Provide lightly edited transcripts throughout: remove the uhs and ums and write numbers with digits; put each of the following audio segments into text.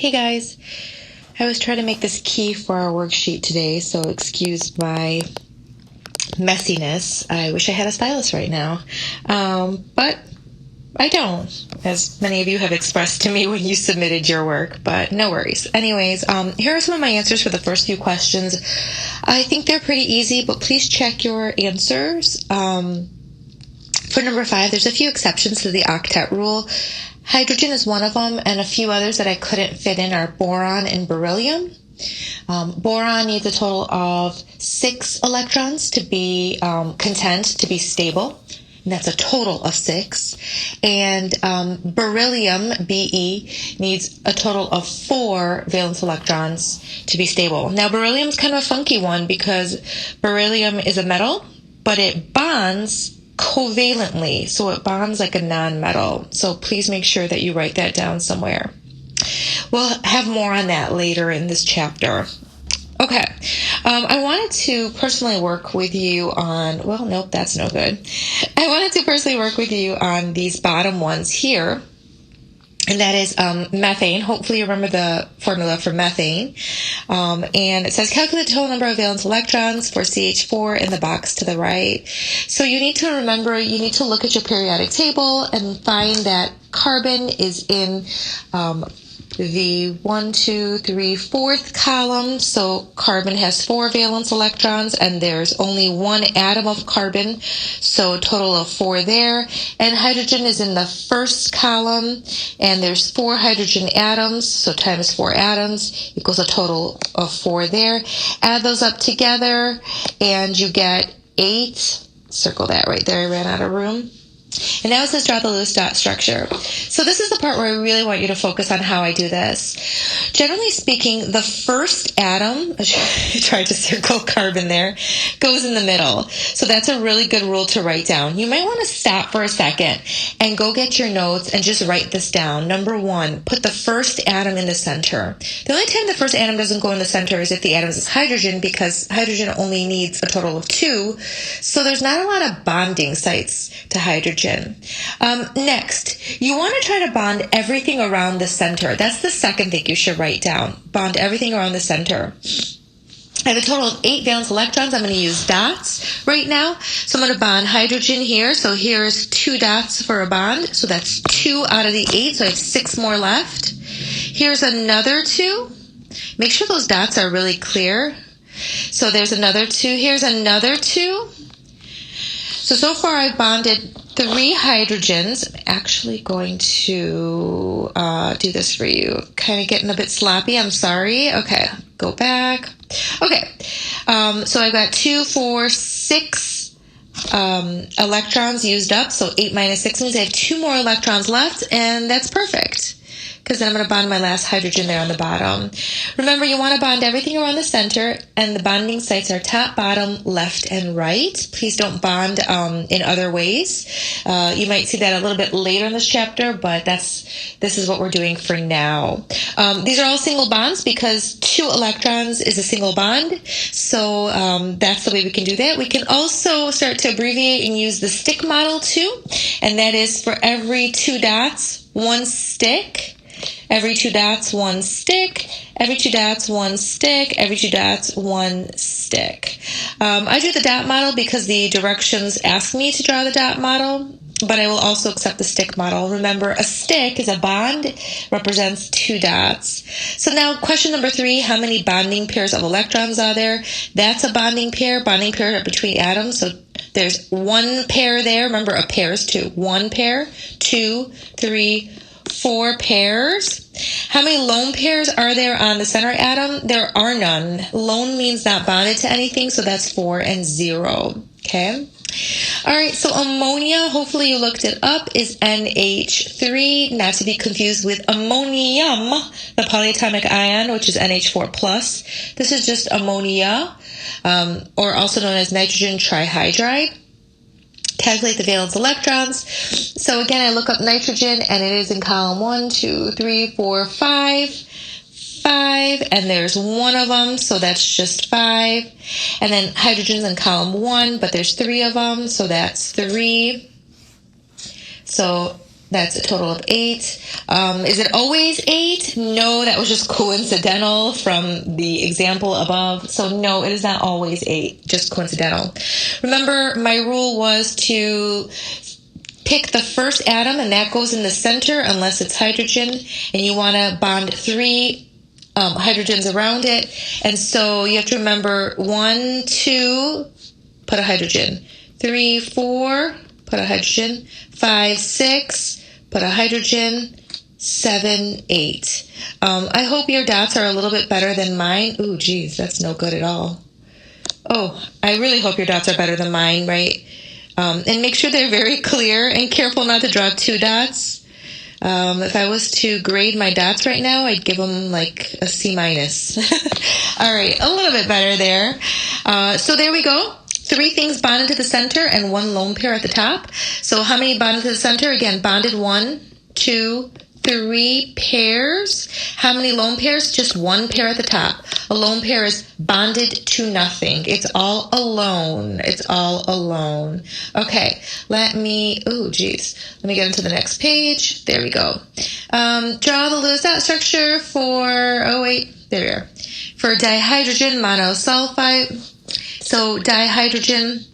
Hey guys, I was trying to make this key for our worksheet today, so excuse my messiness. I wish I had a stylus right now, but I don't, as many of you have expressed to me when you submitted your work, but no worries. Anyways, here are some of my answers for the first few questions. I think they're pretty easy, but please check your answers. For number 5, there's a few exceptions to the octet rule. Hydrogen is one of them, and a few others that I couldn't fit in are boron and beryllium. Boron needs a total of 6 electrons to be content, to be stable. And that's a total of 6. And beryllium, Be, needs a total of 4 valence electrons to be stable. Now, beryllium's kind of a funky one because beryllium is a metal, but it bonds covalently, so it bonds like a non-metal. So please make sure that you write that down somewhere. We'll have more on that later in this chapter. Okay, I wanted to personally work with you on, well, nope, that's no good. I wanted to personally work with you on these bottom ones here, and that is methane. Hopefully you remember the formula for methane. And it says calculate the total number of valence electrons for CH4 in the box to the right. So you need to remember, you need to look at your periodic table and find that carbon is in the 1, 2, 3, 4th column. So carbon has 4 valence electrons, and there's only 1 atom of carbon, so a total of 4 there. And hydrogen is in the 1st column, and there's 4 hydrogen atoms, so times 4 atoms equals a total of 4 there. Add those up together, and you get 8. Circle that right there. I ran out of room. And now it says draw the Lewis dot structure. So this is the part where I really want you to focus on how I do this. Generally speaking, the first atom, I tried to circle carbon there, goes in the middle. So that's a really good rule to write down. You might want to stop for a second and go get your notes and just write this down. Number 1, put the first atom in the center. The only time the first atom doesn't go in the center is if the atom is hydrogen, because hydrogen only needs a total of 2. So there's not a lot of bonding sites to hydrogen. Next, you want to try to bond everything around the center. That's the second thing you should write down. Bond everything around the center. I have a total of 8 valence electrons. I'm going to use dots right now. So I'm going to bond hydrogen here. So here's 2 dots for a bond. So that's 2 out of the 8. So I have 6 more left. Here's another 2. Make sure those dots are really clear. So there's another 2. Here's another 2. So far I've bonded 3 hydrogens. I'm actually going to do this for you. Kind of getting a bit sloppy. I'm sorry. Okay, go back. Okay, so I've got 2, 4, 6 electrons used up. So 8 minus 6 means I have 2 more electrons left, and that's perfect, because then I'm going to bond my last hydrogen there on the bottom. Remember, you want to bond everything around the center, and the bonding sites are top, bottom, left, and right. Please don't bond in other ways. You might see that a little bit later in this chapter, but this is what we're doing for now. These are all single bonds because 2 electrons is a single bond, so that's the way we can do that. We can also start to abbreviate and use the stick model too, and that is for every 2 dots, 1 stick. Every 2 dots, 1 stick. Every 2 dots, 1 stick. Every 2 dots, 1 stick. I do the dot model because the directions ask me to draw the dot model, but I will also accept the stick model. Remember, a stick is a bond, represents 2 dots. So now question number 3, how many bonding pairs of electrons are there? That's a bonding pair. Bonding pair are between atoms, so there's 1 pair there. Remember, a pair is 2. 1 pair, 2, 3, 4 pairs. How many lone pairs are there on the center atom? There are none. Lone means not bonded to anything, so that's 4 and 0. Okay? All right, so ammonia, hopefully you looked it up, is NH3, not to be confused with ammonium, the polyatomic ion, which is NH4+. This is just ammonia, or also known as nitrogen trihydride. Calculate the valence electrons. So again, I look up nitrogen, and it is in column 1, 2, 3, 4, 5, and there's 1 of them, so that's just 5. And then hydrogen's in column 1, but there's 3 of them, so that's 3. So That's a total of 8. Is it always 8? No, that was just coincidental from the example above. So no, it is not always 8, just coincidental. Remember, my rule was to pick the first atom, and that goes in the center unless it's hydrogen, and you want to bond 3 hydrogens around it. And so you have to remember 1, 2, put a hydrogen. 3, 4, put a hydrogen. 5, 6, put a hydrogen. 7, 8. I hope your dots are a little bit better than mine. Ooh, geez, that's no good at all. Oh, I really hope your dots are better than mine, right? And make sure they're very clear and careful not to draw 2 dots. If I was to grade my dots right now, I'd give them like a C-. All right, a little bit better there. So there we go. 3 things bonded to the center and 1 lone pair at the top. So how many bonded to the center? Again, bonded 1, 2, 3 pairs. How many lone pairs? Just 1 pair at the top. A lone pair is bonded to nothing. It's all alone. It's all alone. Okay, let me get into the next page. There we go. Draw the Lewis dot structure for, there we are. For dihydrogen monosulfide. So dihydrogen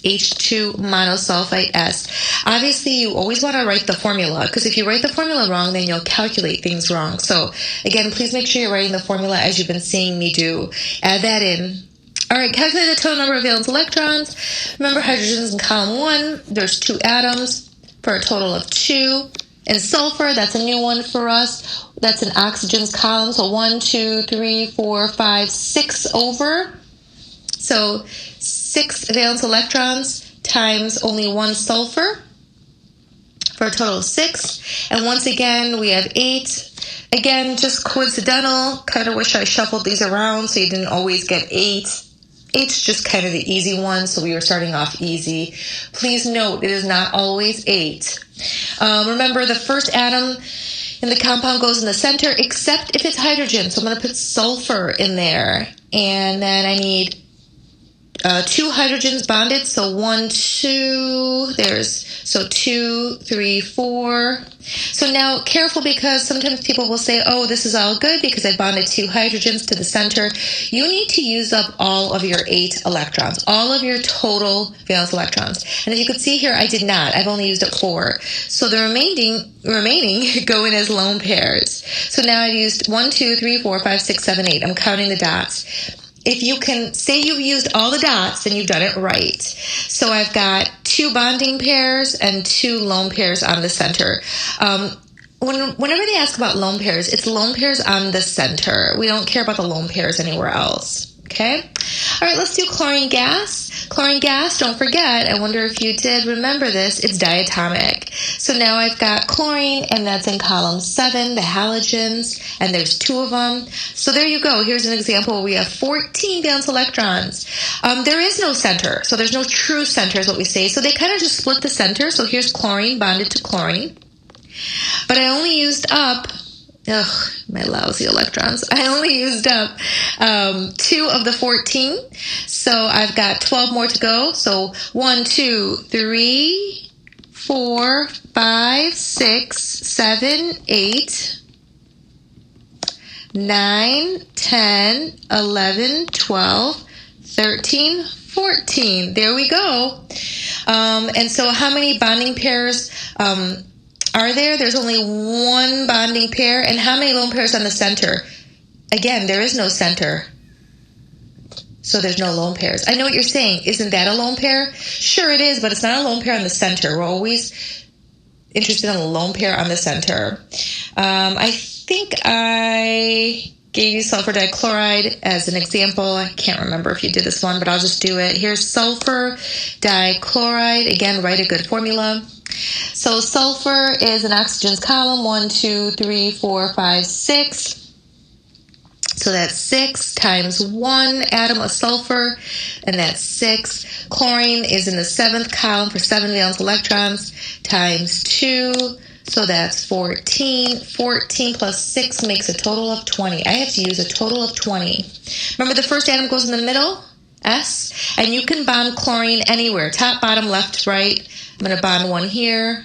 H2 monosulfite S. Obviously, you always want to write the formula, because if you write the formula wrong, then you'll calculate things wrong. So again, please make sure you're writing the formula as you've been seeing me do. Add that in. All right, calculate the total number of valence electrons. Remember, hydrogen's in column 1. There's 2 atoms for a total of 2. And sulfur, that's a new one for us. That's in oxygen's column. So 1, 2, 3, 4, 5, 6 over. So 6 valence electrons times only 1 sulfur for a total of 6. And once again, we have 8. Again, just coincidental. Kind of wish I shuffled these around so you didn't always get 8. 8's just kind of the easy one, so we were starting off easy. Please note, it is not always 8. Remember, the first atom in the compound goes in the center, except if it's hydrogen. So I'm going to put sulfur in there. And then I need 2 hydrogens bonded, so 1, 2, so 2, 3, 4. So now careful, because sometimes people will say, oh, this is all good because I bonded 2 hydrogens to the center. You need to use up all of your 8 electrons, all of your total valence electrons. And as you can see here, I did not. I've only used up 4. So the remaining go in as lone pairs. So now I've used 1, 2, 3, 4, 5, 6, 7, 8. I'm counting the dots. If you can say you've used all the dots, then you've done it right. So I've got 2 bonding pairs and 2 lone pairs on the center. Whenever they ask about lone pairs, it's lone pairs on the center. We don't care about the lone pairs anywhere else. Okay? All right, let's do chlorine gas. Chlorine gas, don't forget, I wonder if you did remember this, it's diatomic. So now I've got chlorine, and that's in column 7, the halogens, and there's 2 of them. So there you go. Here's an example where we have 14 valence electrons. There is no center, so there's no true center is what we say. So they kind of just split the center. So here's chlorine bonded to chlorine. But I only used up, my lousy electrons. I only used up 2 of the 14. So I've got 12 more to go. So 1, 2, 3, 4, 5, 6, 7, 8, 9, 10, 11, 12, 13, 14. There we go. And so how many bonding pairs are there? There's only 1 bonding pair. And how many lone pairs on the center? Again, there is no center. So there's no lone pairs. I know what you're saying. Isn't that a lone pair? Sure it is, but it's not a lone pair on the center. We're always interested in a lone pair on the center. I think I gave you sulfur dichloride as an example. I can't remember if you did this one, but I'll just do it. Here's sulfur dichloride. Again, write a good formula. So sulfur is in oxygen's column, 1, 2, 3, 4, 5, 6. So that's 6 times 1 atom of sulfur, and that's 6. Chlorine is in the 7th column for 7 valence electrons, times 2. So that's 14. 14 plus 6 makes a total of 20. I have to use a total of 20. Remember, the first atom goes in the middle, S, and you can bond chlorine anywhere, top, bottom, left, right. I'm going to bond 1 here.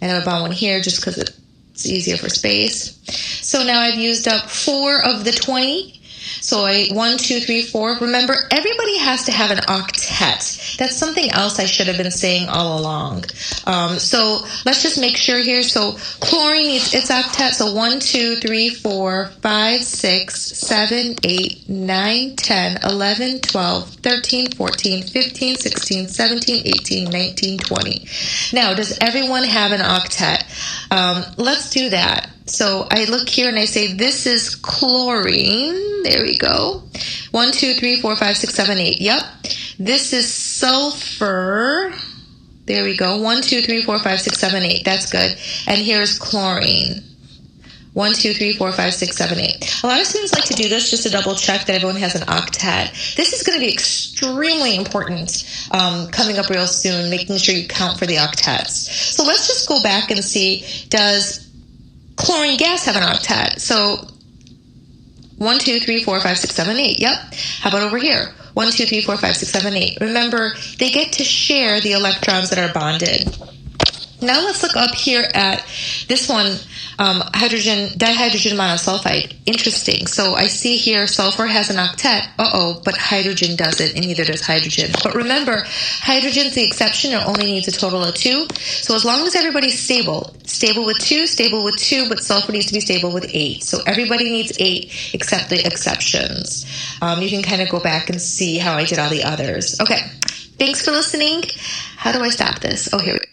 and I have a bond 1 here just because it's easier for space. So now I've used up 4 of the 20. So 1, 2, 3, 4. Remember, everybody has to have an octet. That's something else I should have been saying all along. So let's just make sure here. So chlorine needs its octet. So 1, 2, 3, 4, 5, 6, 7, 8, 9, 10, 11, 12, 13, 14, 15, 16, 17, 18, 19, 20. Now, does everyone have an octet? Let's do that. So I look here and I say, this is chlorine. There we go. 1, 2, 3, 4, 5, 6, 7, 8. Yep. This is sulfur. There we go. 1, 2, 3, 4, 5, 6, 7, 8. That's good. And here's chlorine. 1, 2, 3, 4, 5, 6, 7, 8. A lot of students like to do this just to double check that everyone has an octet. This is going to be extremely important coming up real soon, making sure you count for the octets. So let's just go back and see, does chlorine gas have an octet? So 1, 2, 3, 4, 5, 6, 7, 8. Yep. How about over here? 1, 2, 3, 4, 5, 6, 7, 8. Remember, they get to share the electrons that are bonded. Now let's look up here at this one, dihydrogen monosulfide. Interesting. So I see here sulfur has an octet. But hydrogen doesn't, and neither does hydrogen. But remember, hydrogen's the exception. It only needs a total of 2. So as long as everybody's stable with 2, but sulfur needs to be stable with 8. So everybody needs 8 except the exceptions. You can kind of go back and see how I did all the others. Okay. Thanks for listening. How do I stop this? Oh, here we go.